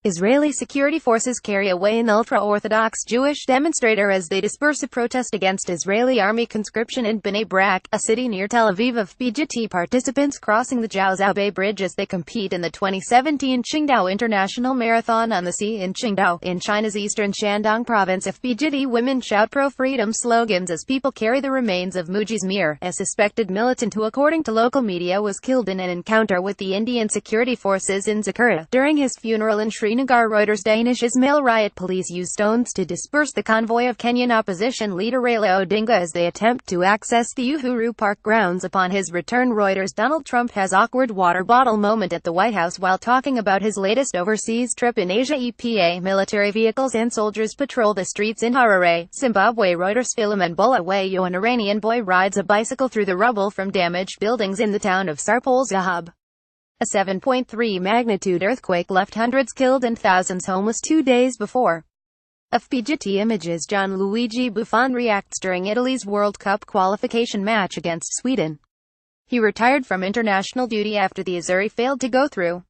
Israeli security forces carry away an ultra-Orthodox Jewish demonstrator as they disperse a protest against Israeli army conscription in Bnei Brak, a city near Tel Aviv AFPGetty participants crossing the Jiaozhou Bay Bridge as they compete in the 2017 Qingdao International Marathon on the sea in Qingdao, in China's eastern Shandong province. AFPGetty women shout pro-freedom slogans as people carry the remains of Mugees Mir, a suspected militant who, according to local media, was killed in an encounter with the Indian security forces in Zakurta. During his funeral in Srinagar, Reuters Danish Ismail riot police used stones to disperse the convoy of Kenyan opposition leader Raila Odinga as they attempt to access the Uhuru Park grounds upon his return. Reuters Donald Trump has awkward water bottle moment at the White House while talking about his latest overseas trip in Asia. EPA military vehicles and soldiers patrol the streets in Harare, Zimbabwe. Reuters Philemon Bulawayo, an Iranian boy, rides a bicycle through the rubble from damaged buildings in the town of Sarpol Zahab. A 7.3 magnitude earthquake left hundreds killed and thousands homeless 2 days before. AFPGetty images. Gianluigi Buffon reacts during Italy's World Cup qualification match against Sweden. He retired from international duty after the Azzurri failed to go through.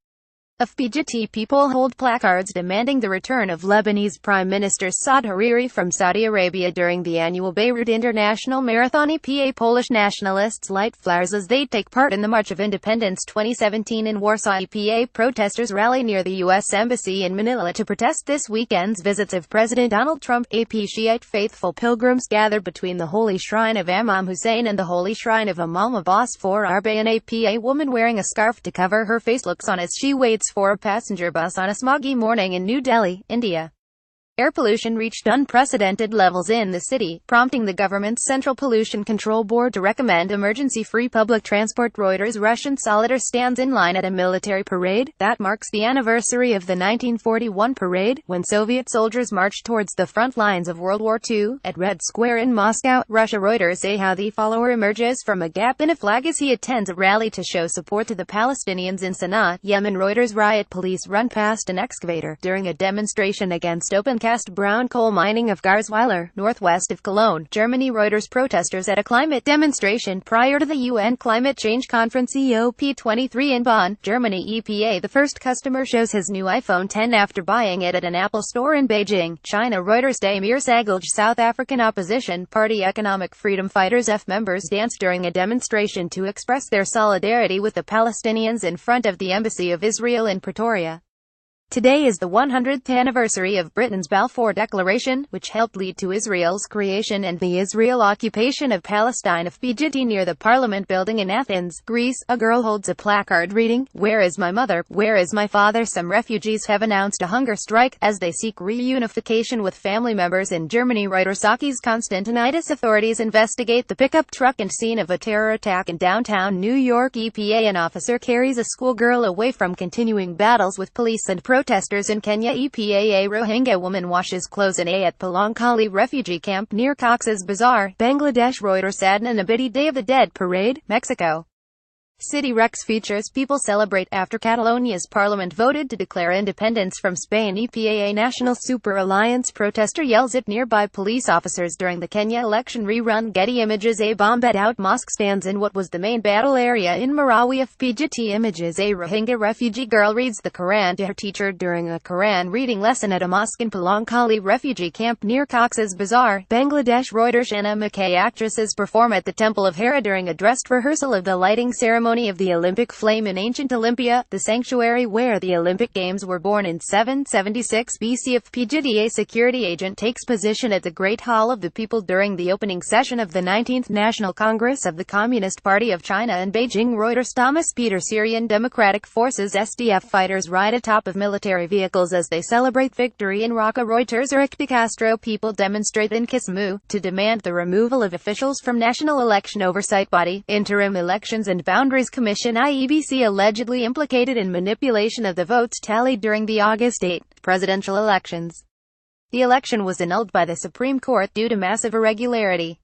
AFPGetty people hold placards demanding the return of Lebanese Prime Minister Saad Hariri from Saudi Arabia during the annual Beirut International Marathon. EPA Polish nationalists light flares as they take part in the March of Independence 2017 in Warsaw. EPA protesters rally near the U.S. Embassy in Manila to protest this weekend's visits of President Donald Trump. AP Shiite faithful pilgrims gathered between the Holy Shrine of Imam Hussein and the Holy Shrine of Imam Abbas for Arba. An APA woman wearing a scarf to cover her face looks on as she waits for a passenger bus on a smoggy morning in New Delhi, India. Air pollution reached unprecedented levels in the city, prompting the government's Central Pollution Control Board to recommend emergency-free public transport. Reuters Russian soldier stands in line at a military parade that marks the anniversary of the 1941 parade, when Soviet soldiers marched towards the front lines of World War II, at Red Square in Moscow, Russia. Reuters say how the follower emerges from a gap in a flag as he attends a rally to show support to the Palestinians in Sana'a, Yemen. Reuters riot police run past an excavator during a demonstration against open-cast brown coal mining of Garzweiler, northwest of Cologne, Germany. Reuters protesters at a climate demonstration prior to the UN Climate Change Conference COP23 in Bonn, Germany. EPA the first customer shows his new iPhone 10 after buying it at an Apple store in Beijing, China. Reuters Damir Sagalj, South African opposition party economic freedom fighters F members danced during a demonstration to express their solidarity with the Palestinians in front of the Embassy of Israel in Pretoria. Today is the 100th anniversary of Britain's Balfour Declaration, which helped lead to Israel's creation and the Israel occupation of Palestine. AFPGetty near the Parliament building in Athens, Greece, a girl holds a placard reading, "Where is my mother? Where is my father?" Some refugees have announced a hunger strike as they seek reunification with family members in Germany. Reuters Sakis Constantinitis authorities investigate the pickup truck and scene of a terror attack in downtown New York. EPA an officer carries a schoolgirl away from continuing battles with police and protesters in Kenya. EPA a Rohingya woman washes clothes in at Palankali refugee camp near Cox's Bazar, Bangladesh. Reuters Sadhana Nabiti Day of the Dead parade, Mexico City. Rex features people celebrate after Catalonia's parliament voted to declare independence from Spain. EPA a National Super Alliance protester yells at nearby police officers during the Kenya election rerun. Getty images. A bombed-out mosque stands in what was the main battle area in Marawi. AFPGetty images. A Rohingya refugee girl reads the Quran to her teacher during a Quran reading lesson at a mosque in Palankali refugee camp near Cox's Bazar, Bangladesh. Reuters Anna McKay actresses perform at the Temple of Hera during a dress rehearsal of the lighting ceremony of the Olympic flame in ancient Olympia, the sanctuary where the Olympic Games were born in 776 BC. AFPGetty a security agent takes position at the Great Hall of the People during the opening session of the 19th National Congress of the Communist Party of China in Beijing. Reuters Thomas Peter Syrian Democratic Forces SDF fighters ride atop of military vehicles as they celebrate victory in Raqqa. Reuters Eric de Castro people demonstrate in Kisumu to demand the removal of officials from National Election Oversight Body, Interim Elections and Boundaries Commission IEBC allegedly implicated in manipulation of the votes tallied during the August 8 presidential elections. The election was annulled by the Supreme Court due to massive irregularity.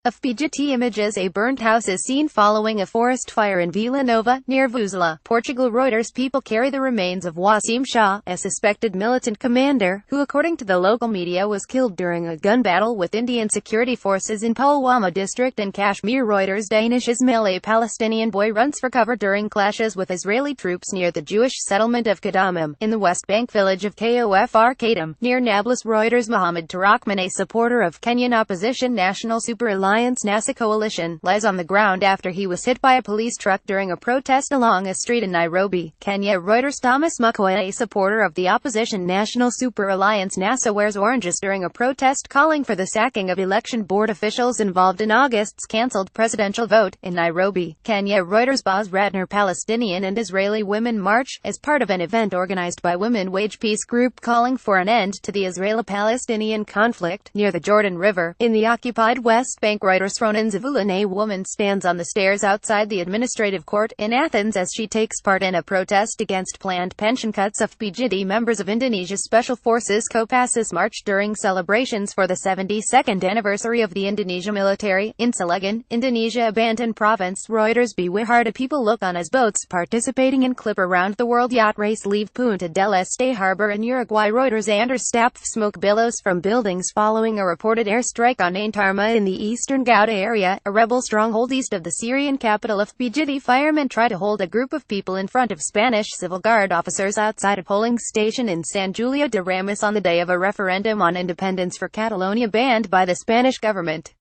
AFPGetty images. A burnt house is seen following a forest fire in Vila Nova, near Vuzela, Portugal. Reuters. People carry the remains of Wasim Shah, a suspected militant commander, who according to the local media was killed during a gun battle with Indian security forces in Pulwama district in Kashmir. Reuters. Danish Ismail. A Palestinian boy runs for cover during clashes with Israeli troops near the Jewish settlement of Qadamim, in the West Bank village of Kofr near Nablus. Reuters. Mohammed Tarakman, a supporter of Kenyan opposition National Super Alliance NASA coalition, lies on the ground after he was hit by a police truck during a protest along a street in Nairobi, Kenya. Reuters. Thomas Mukoya, a supporter of the opposition National Super Alliance NASA, wears oranges during a protest calling for the sacking of election board officials involved in August's cancelled presidential vote in Nairobi, Kenya. Reuters. Boz Ratner. Palestinian and Israeli women march, as part of an event organized by Women Wage Peace Group calling for an end to the Israeli-Palestinian conflict, near the Jordan River, in the occupied West Bank. Reuters. Ronan Zavulin. A woman stands on the stairs outside the administrative court in Athens as she takes part in a protest against planned pension cuts. AFPGetty members of Indonesia's Special Forces Kopassus marched during celebrations for the 72nd anniversary of the Indonesia military, in Cilegon, Indonesia abandoned province. Reuters. Beware. People look on as boats participating in clip around the world yacht race leave Punta del Este harbor in Uruguay. Reuters. Anders Stapp. Smoke billows from buildings following a reported airstrike on Ain Tarma in the eastern Ghouta area, a rebel stronghold east of the Syrian capital. AFPGetty firemen try to hold a group of people in front of Spanish Civil Guard officers outside a polling station in San Julián de Ramis on the day of a referendum on independence for Catalonia banned by the Spanish government.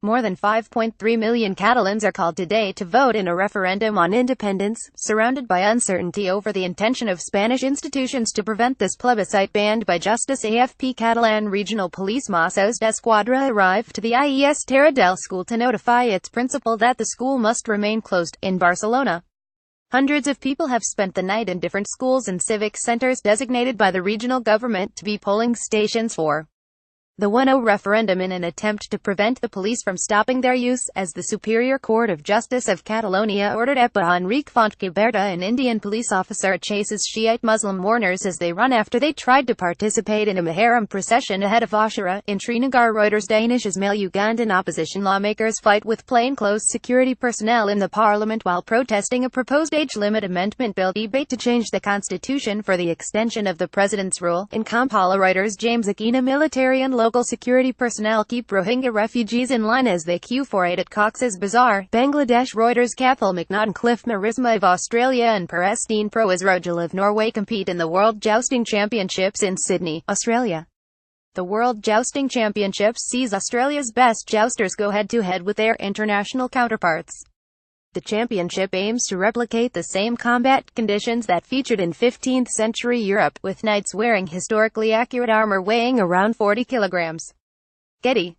More than 5.3 million Catalans are called today to vote in a referendum on independence, surrounded by uncertainty over the intention of Spanish institutions to prevent this plebiscite banned by justice. AFP Catalan Regional Police Mossos d'Esquadra arrived to the IES Terra del School to notify its principal that the school must remain closed, in Barcelona. Hundreds of people have spent the night in different schools and civic centers designated by the regional government to be polling stations for the 1-0 referendum in an attempt to prevent the police from stopping their use, as the Superior Court of Justice of Catalonia ordered. EPA. Enrique Fontcaberta, an Indian police officer, chases Shiite Muslim mourners as they run after they tried to participate in a Muharram procession ahead of Ashura, in Srinagar. Reuters. Danish Ismail. Ugandan opposition lawmakers fight with plainclothes security personnel in the parliament while protesting a proposed age limit amendment bill. Debate to change the constitution for the extension of the president's rule, in Kampala. Reuters. James Akina. Military and local security personnel keep Rohingya refugees in line as they queue for aid at Cox's Bazar, Bangladesh. Reuters. Cathal McNaughton. Cliff Marisma of Australia and Perestine Pro Rogel of Norway compete in the World Jousting Championships in Sydney, Australia. The World Jousting Championships sees Australia's best jousters go head-to-head with their international counterparts. The championship aims to replicate the same combat conditions that featured in 15th-century Europe, with knights wearing historically accurate armor weighing around 40 kilograms. Getty.